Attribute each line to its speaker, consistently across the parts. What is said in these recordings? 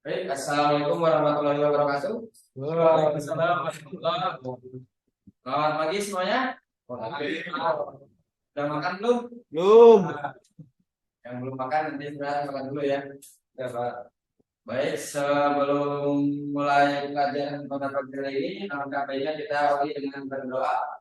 Speaker 1: Baik, Assalamualaikum warahmatullahi wabarakatuh.
Speaker 2: Waalaikumsalam warahmatullahi wabarakatuh.
Speaker 1: Selamat pagi semuanya. Udah makan belum?
Speaker 2: Belum.
Speaker 1: Yang belum makan nanti sudah makan dulu ya. Ya, Pak. Baik, sebelum mulai kajian pada pagi hari ini, alangkah baiknya kita awali dengan berdoa.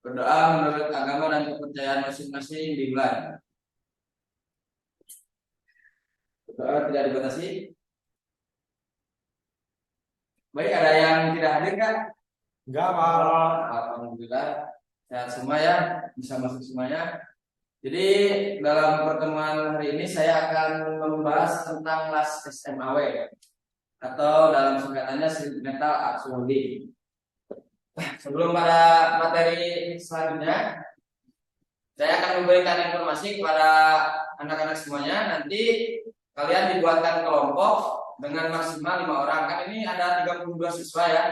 Speaker 1: Berdoa menurut agama dan kepercayaan masing-masing dimulai. Berdoa tidak dibatasi. Baik, ada yang tidak hadir kan?
Speaker 2: Enggak, Pak.
Speaker 1: Alhamdulillah, sehat semua ya, bisa masuk semuanya. Jadi dalam pertemuan hari ini saya akan membahas tentang las SMAW atau dalam singkatannya Sheet Metal Archaeology. Sebelum pada materi selanjutnya, saya akan memberikan informasi kepada anak-anak semuanya. Nanti kalian dibuatkan kelompok dengan maksimal 5 orang. Kan ini ada 32 siswa ya.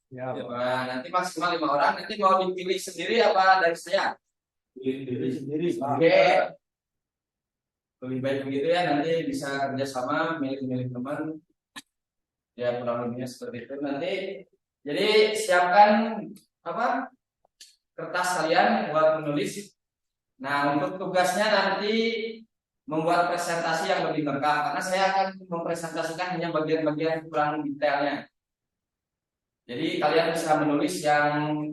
Speaker 2: Ya, Pak.
Speaker 1: Nah, nanti maksimal 5 orang. Nanti mau dipilih sendiri apa dari saya?
Speaker 2: Diri sendiri, Pak.
Speaker 1: Oke. Lebih baik begitu ya, nanti bisa kerjasama milik-milik teman ya, kurang lebihnya seperti itu nanti. Jadi siapkan apa kertas kalian buat menulis. Nah, untuk tugasnya nanti membuat presentasi yang lebih lengkap karena saya akan mempresentasikan hanya bagian-bagian kurang detailnya. Jadi kalian bisa menulis yang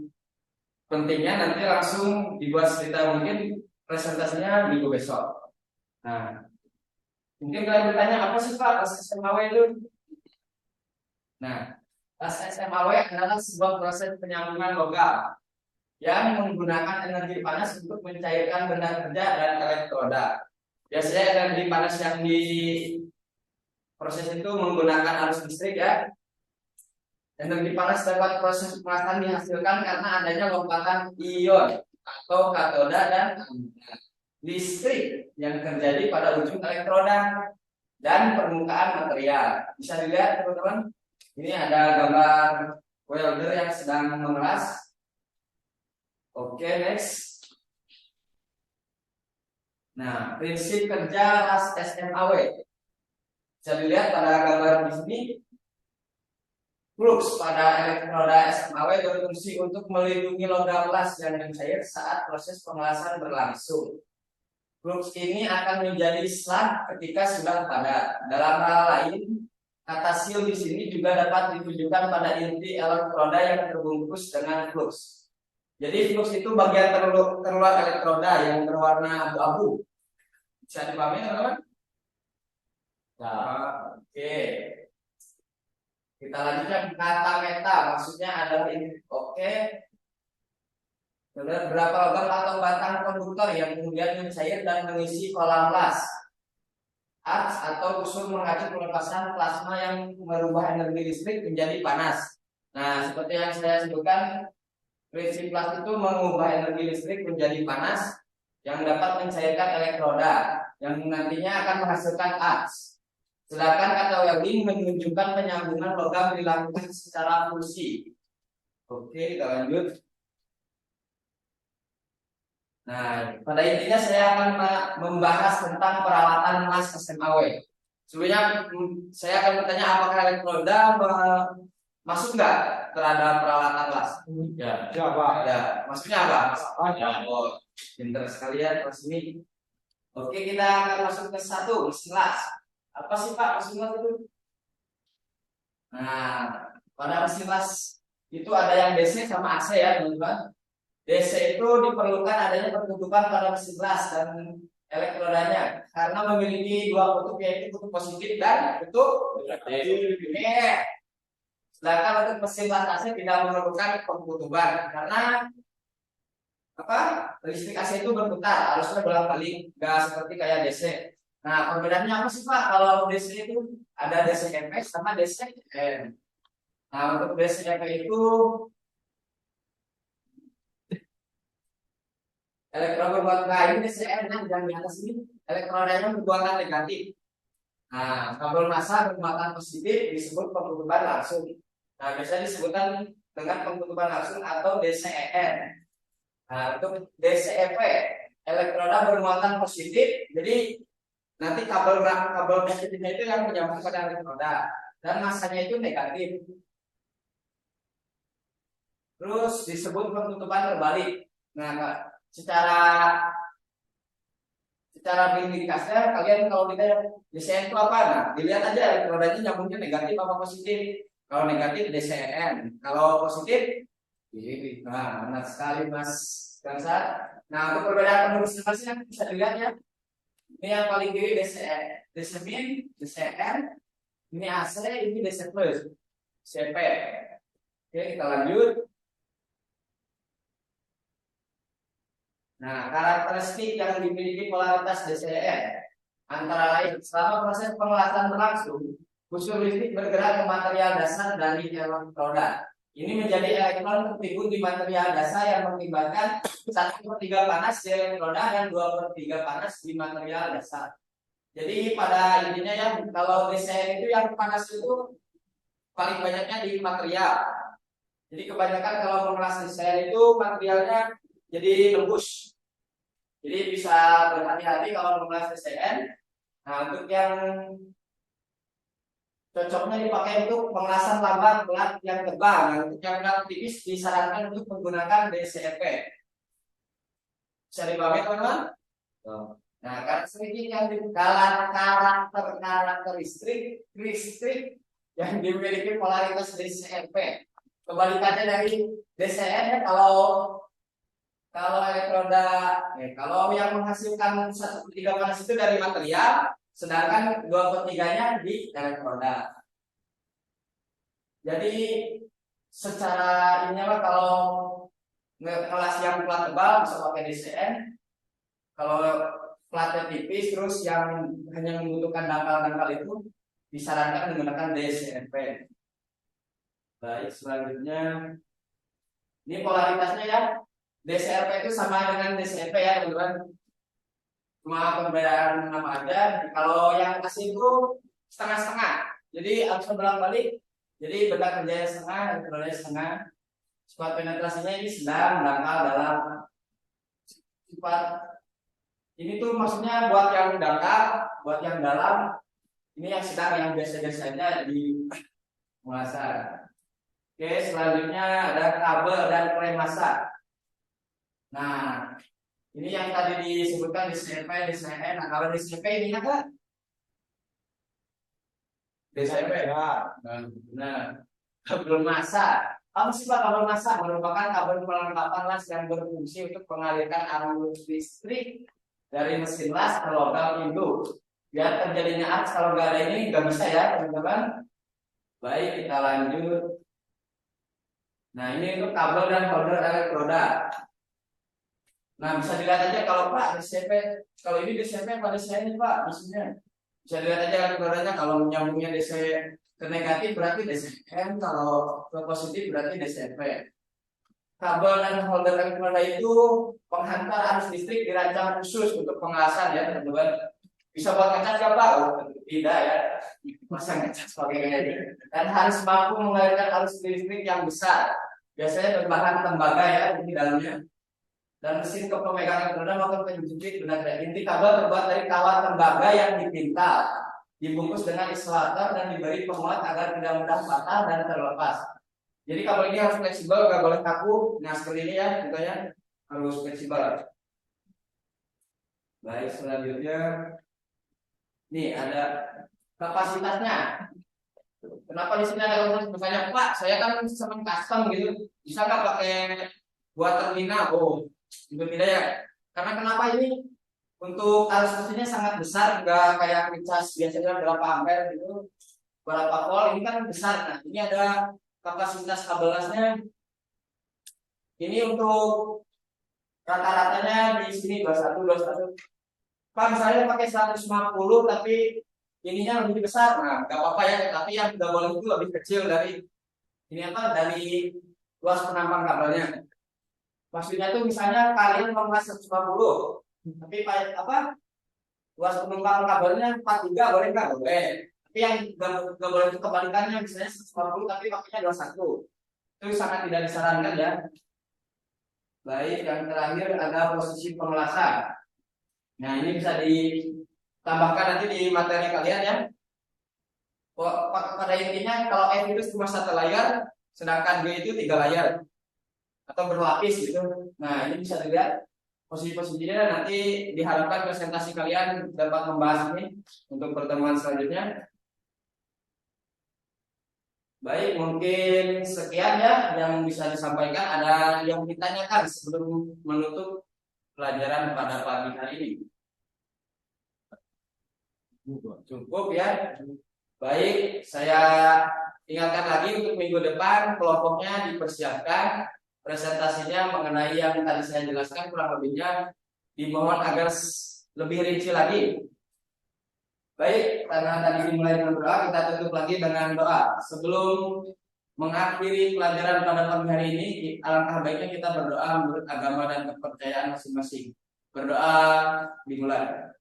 Speaker 1: pentingnya, nanti langsung dibuat cerita, mungkin presentasinya minggu besok. Nah, mungkin kalian bertanya, apa sih Pak tes SMAW itu? Nah, tes SMAW adalah sebuah proses penyambungan logam yang menggunakan energi panas untuk mencairkan benda kerja dan elektroda. Biasanya energi panas yang di proses itu menggunakan arus listrik ya. Energi panas dapat proses pemanasan dihasilkan karena adanya lompatan ion atau katoda dan listrik yang terjadi pada ujung elektroda dan permukaan material. Bisa dilihat teman-teman, ini ada gambar welder yang sedang memeras. Oke, next. Nah, prinsip kerja las SMAW bisa dilihat pada gambar di sini. Flux pada elektroda SMAW berfungsi untuk melindungi logam las yang cair saat proses pemelasan berlangsung. Flux ini akan menjadi slag ketika sudah padat. Dalam hal lain, kata seal di sini juga dapat ditujukan pada inti elektroda yang terbungkus dengan flux. Jadi flux itu bagian terluar elektroda yang berwarna abu-abu. Bisa dipahami teman-teman? Nah, oke. Kita lanjutkan kata meta, maksudnya adalah ini. Oke. Berapa logam atau batang konduktor yang kemudian mencair dan mengisi kolam las. Arts atau unsur mengacu pelepasan plasma yang merubah energi listrik menjadi panas. Nah, seperti yang saya sebutkan, prinsip las itu mengubah energi listrik menjadi panas yang dapat mencairkan elektroda yang nantinya akan menghasilkan arts. Sedangkan kata welding menunjukkan penyambungan logam dilakukan secara fusi. Oke, kita lanjut. Nah, pada intinya saya akan membahas tentang peralatan las SMAW. Sebelumnya saya akan bertanya, apakah elektroda masuk nggak terhadap peralatan las?
Speaker 2: Ya, ya, Pak.
Speaker 1: Ya, maksudnya apa?
Speaker 2: Ya.
Speaker 1: Oh, pinter sekalian kelas ini. Oke, kita akan masuk ke satu, mesin las. Apa sih Pak mesin las itu? Nah, pada mesin las itu ada yang DC sama AC ya teman-teman. DC itu diperlukan adanya pertutupan pada mesin las dan elektrodanya karena memiliki dua kutub, yaitu kutub positif dan kutub negatif. Sedangkan untuk mesin las AC tidak memerlukan pengkutuban karena apa? Listrik AC itu berputar, arusnya bolak-balik, nggak seperti kayak DC. Nah, perbedaannya apa sih Pak? Kalau DC itu ada DC MP sama DC M. Nah, untuk DC MP itu elektron berbuatan ini DC M yang di atas ini elektronanya berbuatan negatif. Nah, kabel massa bermuatan positif disebut pengkutuban langsung. Nah, biasanya disebutkan dengan pengkutuban langsung atau DCEN. Nah, untuk DCEV elektroda bermuatan positif, jadi Nanti kabel positifnya itu yang menyambung pada elektroda dan masanya itu negatif. Terus disebut penutupan terbalik. Nah, secara ringkasnya kalian kalau ditanya DCN itu apa? Nah, dilihat aja elektrodanya nyambungnya negatif apa positif. Kalau negatif DCN, kalau positif ini. Nah, benar sekali Mas Gansar. Nah, untuk perbedaan penulis masing bisa dilihat ya. Ini yang paling kiri DCN, DC min, DCN, ini AC, ini DC plus, CP. Oke, kita lanjut. Nah, karakteristik yang dimiliki polaritas DCN antara lain selama proses pengelasan berlangsung, busur listrik bergerak ke material dasar dari elektroda. Ini menjadi elektron tertimbun di material dasar yang mengakibatkan 1/3 panas di elektroda dan 2/3 panas di material dasar. Jadi pada intinya ya, kalau DCN itu yang panas itu paling banyaknya di material. Jadi kebanyakan kalau mengelas DCN itu materialnya jadi tembus. Jadi bisa berhati-hati kalau mengelas DCN. Nah, untuk yang cocoknya dipakai untuk pengelasan lambat pelat yang tebal. Nah, untuk yang pelat tipis disarankan untuk menggunakan DCP. Bisa dipahami teman-teman? Nah, karakteristik yang dimiliki polaritas DCP. Kebalikannya dari DCN ya, kalau elektroda, kalau yang menghasilkan 1/3 panas itu dari material, sedangkan 2/3-nya di elektroda. Jadi secara ini apa, kalau kelas yang plat tebal bisa pakai DCN, kalau platnya tipis terus yang hanya membutuhkan dangkal-dangkal itu disarankan menggunakan DCNP. Baik, selanjutnya ini polaritasnya ya. DCRP itu sama dengan DCP ya teman-teman. Cuma perbedaan nama aja. Kalau yang asli itu setengah-setengah. Jadi harus bolak-balik. Jadi benda kerjanya setengah dan kerjanya setengah. Sifat penetrasinya ini sedang, dangkal, dalam. Sifat ini tuh maksudnya buat yang dangkal, buat yang dalam. Ini yang sedang, yang biasa-biasanya di penguasa. Oke, selanjutnya ada kabel dan klem massa. Nah, ini yang tadi disebutkan di CP, di CN. Nah, kalau di CP ini apa? DCP ya. Nah, kabel massa. Apa sih Pak kabel massa? Merupakan kabel perlengkapan las yang berfungsi untuk mengalirkan arus listrik dari mesin las ke logam induk. Biar terjadinya arus, kalau nggak ada ini nggak bisa ya teman-teman. Baik, kita lanjut. Nah, ini untuk kabel dan holder elektroda. Nah, bisa dilihat aja kalau Pak DCP, kalau ini DCP apa DCN Pak maksudnya. Bisa dilihat aja elektrodanya, kalau nyambungnya DC ke negatif berarti DCN, kalau ke positif berarti DCP. Kabel dan holder elektroda itu penghantar arus listrik dirancang khusus untuk pengelasan ya teman-teman. Bisa buat ngecas nggak Pak? Oh, tidak ya. Masa ngecas pakai kayak ini. Dan harus mampu mengalirkan arus listrik yang besar. Biasanya berbahan tembaga ya di dalamnya. Dan mesin pemegang elektroda maupun penjepit benar inti kabel terbuat dari kawat tembaga yang dipintal, dibungkus dengan isolator dan diberi penguat agar tidak mudah patah dan terlepas. Jadi kabel ini harus fleksibel, nggak boleh kaku. Nah seperti ini ya, contohnya harus fleksibel. Baik, selanjutnya, nih ada kapasitasnya. Kenapa di sini ada misalnya Pak, saya kan senang custom gitu, bisa nggak pakai buat terminal? Oh, itu tidak ya. Karena kenapa ini? Untuk arus mesinnya sangat besar, nggak kayak ngecas biasanya berapa ampere gitu, berapa volt, ini kan besar. Nah, ini ada kapasitas kabel lasnya. Ini untuk rata-ratanya di sini 21. Pak misalnya pakai 150 tapi ininya lebih besar, nah nggak apa-apa ya. Tapi yang tidak boleh itu lebih kecil dari ini apa? Dari luas penampang kabelnya. Maksudnya tuh misalnya kalian mau ngasih 150, tapi apa? Luas penumpang kabelnya 43 boleh nggak? Boleh. Tapi yang nggak boleh itu kebalikannya, misalnya 150 tapi pakainya 21. Itu sangat tidak disarankan ya. Baik, yang terakhir ada posisi pengelasan. Nah ini bisa tambahkan nanti di materi kalian ya. Pada intinya kalau F itu cuma satu layar, sedangkan G itu 3 layar atau berlapis gitu. Nah ini bisa dilihat posisi-posisinya, nanti diharapkan presentasi kalian dapat membahas ini untuk pertemuan selanjutnya. Baik, mungkin sekian ya yang bisa disampaikan. Ada yang ditanyakan sebelum menutup pelajaran pada pagi hari ini? Cukup ya. Baik, saya ingatkan lagi untuk minggu depan kelompoknya dipersiapkan presentasinya mengenai yang tadi saya jelaskan kurang lebihnya, dimohon agar lebih rinci lagi. Baik, karena tadi dimulai dengan doa, kita tutup lagi dengan doa. Sebelum mengakhiri pelajaran pada pagi hari ini, alangkah baiknya kita berdoa menurut agama dan kepercayaan masing-masing. Berdoa dimulai.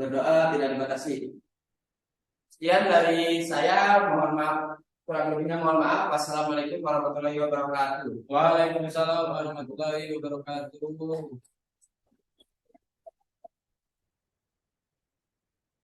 Speaker 1: Berdoa tidak dibatasi. Sekian dari saya, mohon maaf kurang lebihnya, mohon maaf. Wassalamualaikum warahmatullahi wabarakatuh.
Speaker 2: Waalaikumsalam warahmatullahi wabarakatuh.